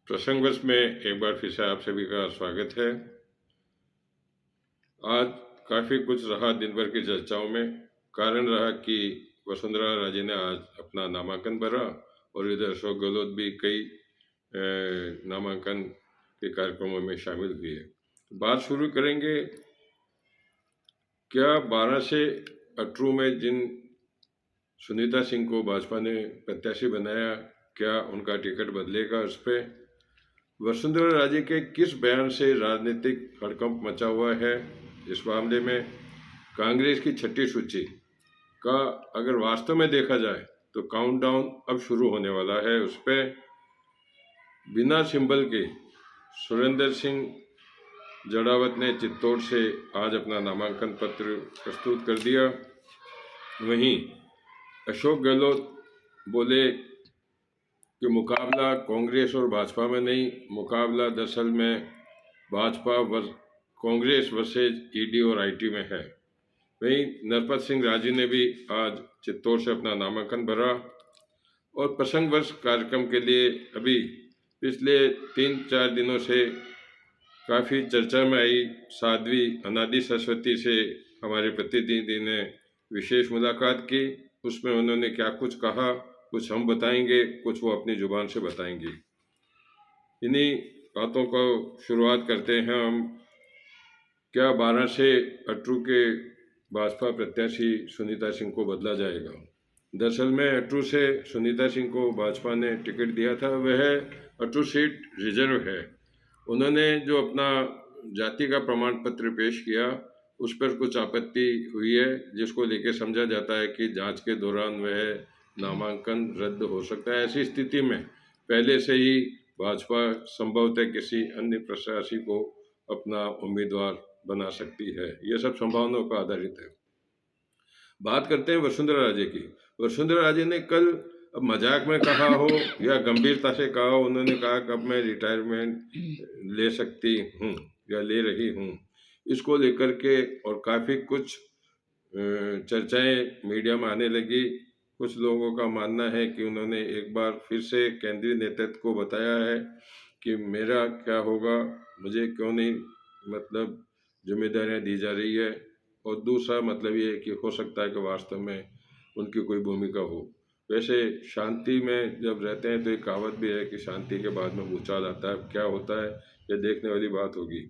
प्रसंगवश में एक बार फिर से आप सभी का स्वागत है। आज काफ़ी कुछ रहा दिन भर की चर्चाओं में। कारण रहा कि वसुंधरा राजे ने आज अपना नामांकन भरा और इधर अशोक गहलोत भी कई नामांकन के कार्यक्रमों में शामिल हुए। बात शुरू करेंगे, क्या 12 से अटरू में जिन सुनीता सिंह को भाजपा ने प्रत्याशी बनाया, क्या उनका टिकट बदलेगा? उस पर वसुंधरा राजे के किस बयान से राजनीतिक हड़कंप मचा हुआ है? इस मामले में कांग्रेस की छठी सूची का अगर वास्तव में देखा जाए तो काउंटडाउन अब शुरू होने वाला है। उस पर बिना सिंबल के सुरेंद्र सिंह जड़ावत ने चित्तौड़ से आज अपना नामांकन पत्र प्रस्तुत कर दिया। वहीं अशोक गहलोत बोले कि मुकाबला कांग्रेस और भाजपा में नहीं, मुकाबला दरअसल में भाजपा कांग्रेस वर्सेज ईडी और आईटी में है। वहीं नरपत सिंह राजी ने भी आज चित्तौड़ से अपना नामांकन भरा और प्रसंगवश कार्यक्रम के लिए अभी पिछले 3-4 दिनों से काफ़ी चर्चा में आई साध्वी अनादि सरस्वती से हमारे प्रतिनिधि ने विशेष मुलाकात की। उसमें उन्होंने क्या कुछ कहा, कुछ हम बताएंगे, कुछ वो अपनी जुबान से बताएंगे। इन्हीं बातों को शुरुआत करते हैं हम। क्या 12 से अटरू के भाजपा प्रत्याशी सुनीता सिंह को बदला जाएगा? दरअसल में अटरू से सुनीता सिंह को भाजपा ने टिकट दिया था, वह अटरू सीट रिजर्व है। उन्होंने जो अपना जाति का प्रमाण पत्र पेश किया उस पर कुछ आपत्ति हुई है, जिसको लेकर समझा जाता है कि जांच के दौरान वह नामांकन रद्द हो सकता है। ऐसी स्थिति में पहले से ही भाजपा संभवतः किसी अन्य प्रत्याशी को अपना उम्मीदवार बना सकती है। यह सब संभावनाओं पर आधारित है। बात करते हैं वसुंधरा राजे की। वसुंधरा राजे ने कल, अब मजाक में कहा हो या गंभीरता से कहा हो, उन्होंने कहा कि अब मैं रिटायरमेंट ले सकती हूँ या ले रही हूँ। इसको लेकर के और काफ़ी कुछ चर्चाएं मीडिया में आने लगी। कुछ लोगों का मानना है कि उन्होंने एक बार फिर से केंद्रीय नेतृत्व को बताया है कि मेरा क्या होगा, मुझे क्यों नहीं मतलब जिम्मेदारियां दी जा रही है। और दूसरा मतलब ये है कि हो सकता है कि वास्तव में उनकी कोई भूमिका हो। वैसे शांति में जब रहते हैं तो एक कहावत भी है कि शांति के बाद में भूचाल आता है। क्या होता है ये देखने वाली बात होगी,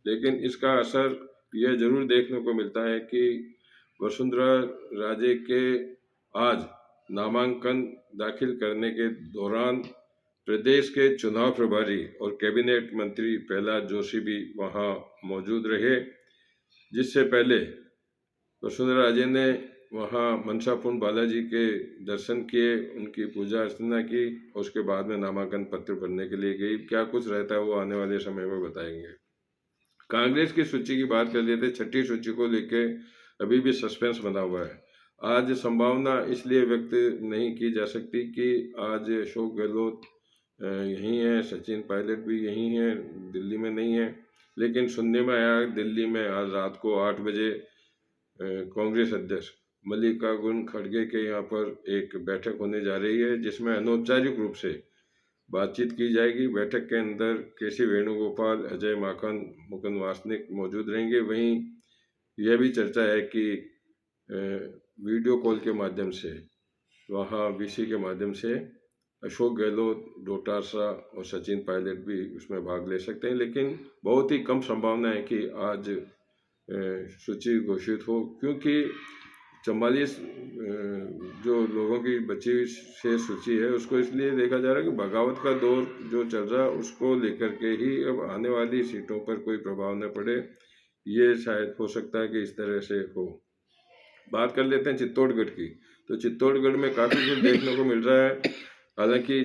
लेकिन इसका असर यह जरूर देखने को मिलता है कि वसुंधरा राजे के आज नामांकन दाखिल करने के दौरान प्रदेश के चुनाव प्रभारी और कैबिनेट मंत्री प्रहलाद जोशी भी वहां मौजूद रहे, जिससे पहले वसुंधरा राजे ने वहाँ मनसापुर बालाजी के दर्शन किए, उनकी पूजा अर्चना की और उसके बाद में नामांकन पत्र भरने के लिए गई। क्या कुछ रहता है वो आने वाले समय में बताएंगे। कांग्रेस की सूची की बात कर लेते। छठी सूची को लेके अभी भी सस्पेंस बना हुआ है। आज संभावना इसलिए व्यक्त नहीं की जा सकती कि आज अशोक गहलोत यहीं है, सचिन पायलट भी यहीं है, दिल्ली में नहीं है। लेकिन सुनने में आया दिल्ली में आज रात को 8 बजे कांग्रेस अध्यक्ष मल्लिकार्जुन खड़गे के यहाँ पर एक बैठक होने जा रही है, जिसमें अनौपचारिक रूप से बातचीत की जाएगी। बैठक के अंदर केसी वेणुगोपाल, अजय माकन, मुकुंद वासनिक मौजूद रहेंगे। वहीं यह भी चर्चा है कि वीडियो कॉल के माध्यम से वहाँ वीसी के माध्यम से अशोक गहलोत, डोटासरा और सचिन पायलट भी उसमें भाग ले सकते हैं। लेकिन बहुत ही कम संभावना है कि आज सूची घोषित हो, क्योंकि 44 जो लोगों की बची हुई शेष सूची है उसको इसलिए देखा जा रहा है कि बगावत का दौर जो चल रहा है उसको लेकर के ही अब आने वाली सीटों पर कोई प्रभाव न पड़े। ये शायद हो सकता है कि इस तरह से हो। बात कर लेते हैं चित्तौड़गढ़ की। तो चित्तौड़गढ़ में काफ़ी कुछ देखने को मिल रहा है। हालांकि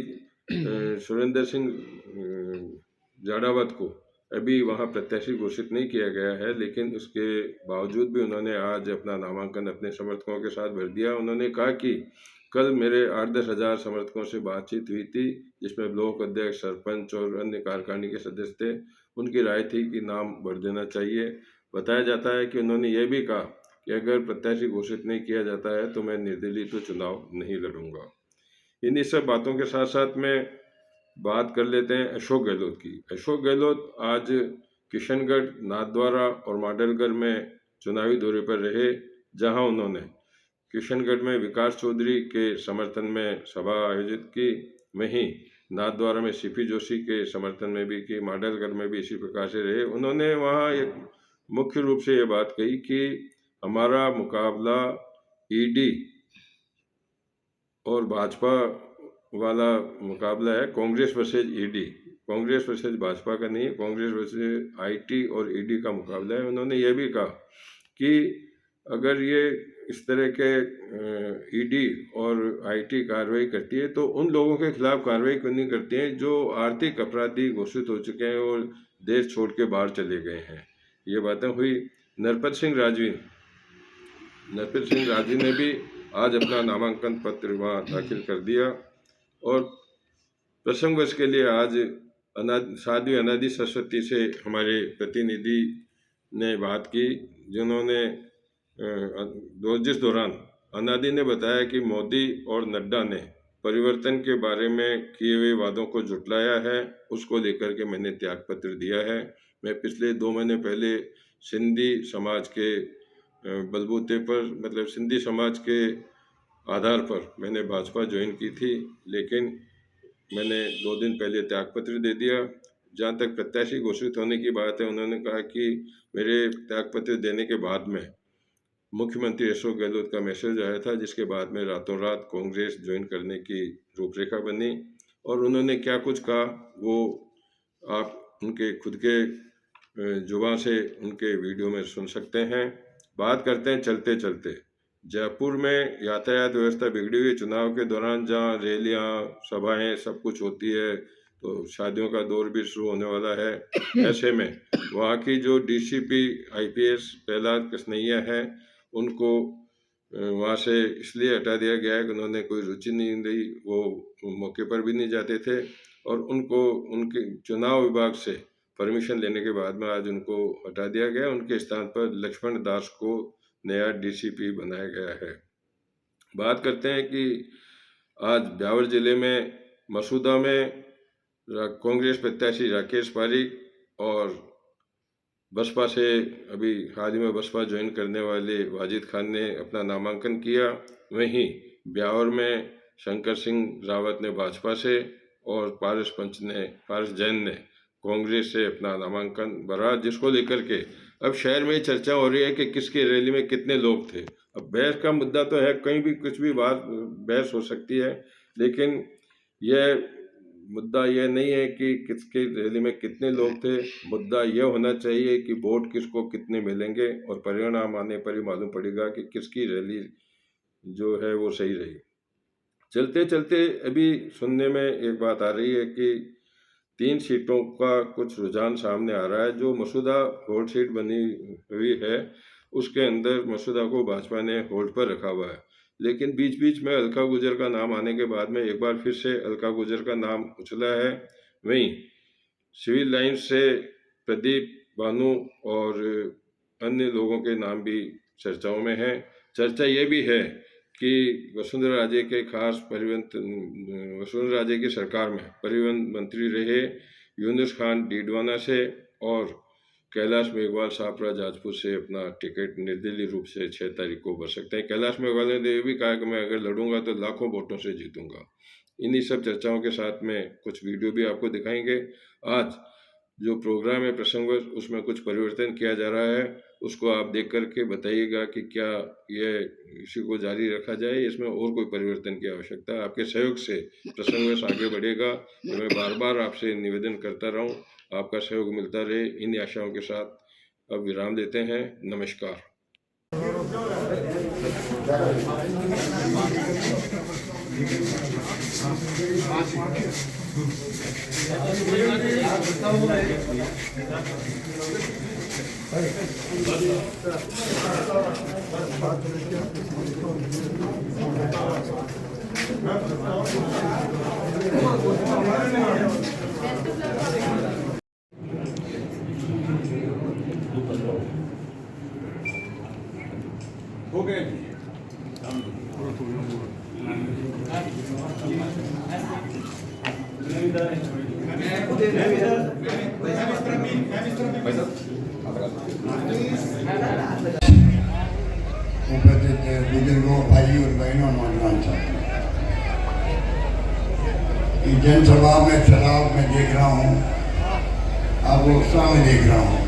सुरेंद्र सिंह जाड़ावत को अभी वहां प्रत्याशी घोषित नहीं किया गया है, लेकिन उसके बावजूद भी उन्होंने आज अपना नामांकन अपने समर्थकों के साथ भर दिया। उन्होंने कहा कि कल मेरे 8-10 हज़ार समर्थकों से बातचीत हुई थी, जिसमें ब्लॉक अध्यक्ष, सरपंच और अन्य कार्यकारिणी के सदस्य थे। उनकी राय थी कि नाम भर देना चाहिए। बताया जाता है कि उन्होंने ये भी कहा कि अगर प्रत्याशी घोषित नहीं किया जाता है तो मैं निर्दलीय तो चुनाव नहीं लड़ूंगा। इन्हीं सब बातों के साथ साथ में बात कर लेते हैं अशोक गहलोत की। अशोक गहलोत आज किशनगढ़, नाथद्वारा और मॉडलगढ़ में चुनावी दौरे पर रहे, जहां उन्होंने किशनगढ़ में विकास चौधरी के समर्थन में सभा आयोजित की, वहीं नाथद्वारा में सीपी जोशी के समर्थन में भी की, मॉडलगढ़ में भी इसी प्रकार से रहे। उन्होंने वहां एक मुख्य रूप से ये बात कही कि हमारा मुकाबला ईडी और भाजपा वाला मुकाबला है, Congress versus ED, Congress versus Bhajpa का नहीं है, कांग्रेस वर्सेज आईटी और ईडी का मुकाबला है। उन्होंने ये भी कहा कि अगर ये इस तरह के ईडी और आईटी कार्रवाई करती है तो उन लोगों के खिलाफ कार्रवाई क्यों नहीं करती है जो आर्थिक अपराधी घोषित हो चुके हैं और देश छोड़ के बाहर चले गए हैं। ये बातें हुई। नरपत सिंह राजवी ने भी आज अपना नामांकन पत्र वहाँ दाखिल कर दिया और प्रसंगवश के लिए आज साध्वी अनादि सरस्वती से हमारे प्रतिनिधि ने बात की, जिन्होंने जिस दौरान अनादि ने बताया कि मोदी और नड्डा ने परिवर्तन के बारे में किए हुए वादों को झुटलाया है, उसको लेकर के मैंने त्यागपत्र दिया है। मैं पिछले 2 महीने पहले सिंधी समाज के बलबूते पर, मतलब सिंधी समाज के आधार पर मैंने भाजपा ज्वाइन की थी, लेकिन मैंने 2 दिन पहले त्यागपत्र दे दिया। जहाँ तक प्रत्याशी घोषित होने की बात है, उन्होंने कहा कि मेरे त्यागपत्र देने के बाद में मुख्यमंत्री अशोक गहलोत का मैसेज आया था, जिसके बाद में रातों रात कांग्रेस ज्वाइन करने की रूपरेखा बनी। और उन्होंने क्या कुछ कहा वो आप उनके खुद के जुबान से उनके वीडियो में सुन सकते हैं। बात करते हैं चलते चलते। जयपुर में यातायात व्यवस्था बिगड़ी हुई। चुनाव के दौरान जहां रैलियां, सभाएं, सब कुछ होती है, तो शादियों का दौर भी शुरू होने वाला है। ऐसे में वहाँ की जो डीसीपी आईपीएस प्रहलाद कृष्णैया है, उनको वहाँ से इसलिए हटा दिया गया है कि उन्होंने कोई रुचि नहीं रही, वो मौके पर भी नहीं जाते थे और उनको उनके चुनाव विभाग से परमिशन लेने के बाद में आज उनको हटा दिया गया। उनके स्थान पर लक्ष्मण दास को नया डीसीपी बनाया गया है। बात करते हैं कि आज ब्यावर जिले में मसूदा में कांग्रेस प्रत्याशी राकेश पारीक और बसपा से अभी हाल ही में बसपा ज्वाइन करने वाले वाजिद खान ने अपना नामांकन किया। वहीं ब्यावर में शंकर सिंह रावत ने भाजपा से और पारस जैन ने कांग्रेस से अपना नामांकन भरा, जिसको लेकर के अब शहर में चर्चा हो रही है कि किसकी रैली में कितने लोग थे। अब बहस का मुद्दा तो है, कहीं भी कुछ भी बात बहस हो सकती है, लेकिन यह मुद्दा यह नहीं है कि किसकी रैली में कितने लोग थे। मुद्दा यह होना चाहिए कि वोट किसको कितने मिलेंगे और परिणाम आने पर ही मालूम पड़ेगा कि किसकी रैली जो है वो सही रही। चलते चलते अभी सुनने में एक बात आ रही है कि 3 सीटों का कुछ रुझान सामने आ रहा है। जो मसूदा होल्ड सीट बनी हुई है, उसके अंदर मसूदा को भाजपा ने होल्ड पर रखा हुआ है, लेकिन बीच बीच में अलका गुजर का नाम आने के बाद में एक बार फिर से अलका गुजर का नाम उछला है। वहीं सिविल लाइन्स से प्रदीप बानू और अन्य लोगों के नाम भी चर्चाओं में हैं। चर्चा ये भी है कि वसुंधरा राजे की सरकार में परिवहन मंत्री रहे यूनुस खान डीडवाना से और कैलाश मेघवाल शाहपुरा जाजपुर से अपना टिकट निर्दलीय रूप से 6 तारीख को भर सकते हैं। कैलाश मेघवाल ने ये भी कहा कि मैं अगर लड़ूंगा तो लाखों वोटों से जीतूंगा। इन्हीं सब चर्चाओं के साथ में कुछ वीडियो भी आपको दिखाएंगे। आज जो प्रोग्राम है प्रसंगवश, उसमें कुछ परिवर्तन किया जा रहा है, उसको आप देख करके बताइएगा कि क्या यह इसी को जारी रखा जाए, इसमें और कोई परिवर्तन की आवश्यकता है। आपके सहयोग से प्रसंगवश आगे बढ़ेगा, तो मैं बार बार आपसे निवेदन करता रहूं, आपका सहयोग मिलता रहे। इन आशाओं के साथ अब विराम देते हैं। नमस्कार। हो गए। उपस्थित बुजुर्गों, भाई और बहनों, नौजवान साथियों, इस जनसभा में सैलाब में देख रहा हूँ, आपको उत्साह में देख रहा हूँ।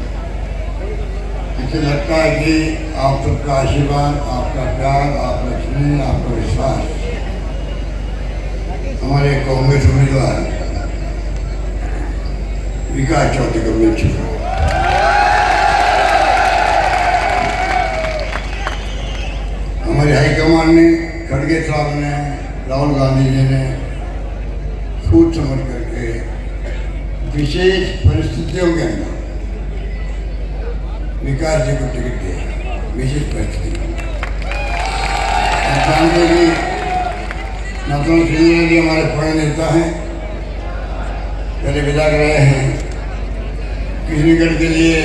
इससे लगता है कि आप सबका आशीर्वाद, आपका प्यार, आपका स्नेह, आपका विश्वास हमारे कांग्रेस उम्मीदवार विकास चौधरी को मिल चुका। हमारे हाईकमान ने, खड़गे साहब ने, राहुल गांधी जी ने सोच समझ करके विशेष परिस्थितियों के अंदर विकास जी को टिकट दिया। विशेष परिस्थिति आप जानते हैं कि नौतन सिंह जी हमारे बड़े नेता हैं, पहले विधायक रहे हैं। किशनगढ़ के लिए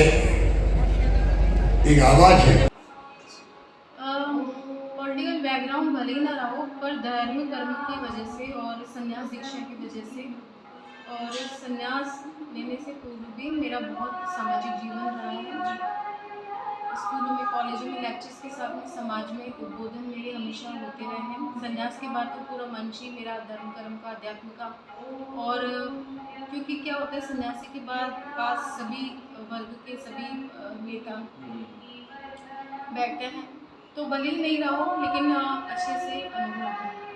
एक आवाज है। पॉलिटिकल बैकग्राउंड भले ही ना रहा हो, पर धर्म कर्म की वजह से और संन्यास दीक्षा की वजह से और संन्यास लेने से पूर्व भी मेरा बहुत सामाजिक जीवन रहा है। स्कूलों में, कॉलेजों में लेक्चर्स के साथ में समाज में उद्बोधन मेरे हमेशा होते रहे हैं। संन्यास के बाद तो पूरा मंच ही मेरा धर्म कर्म का, अध्यात्म का। और क्योंकि क्या होता है, सन्यासी के बाद पास सभी वर्ग के सभी नेता बैठते हैं, तो भले ही नहीं रहा हो लेकिन अच्छे से अनुभव है।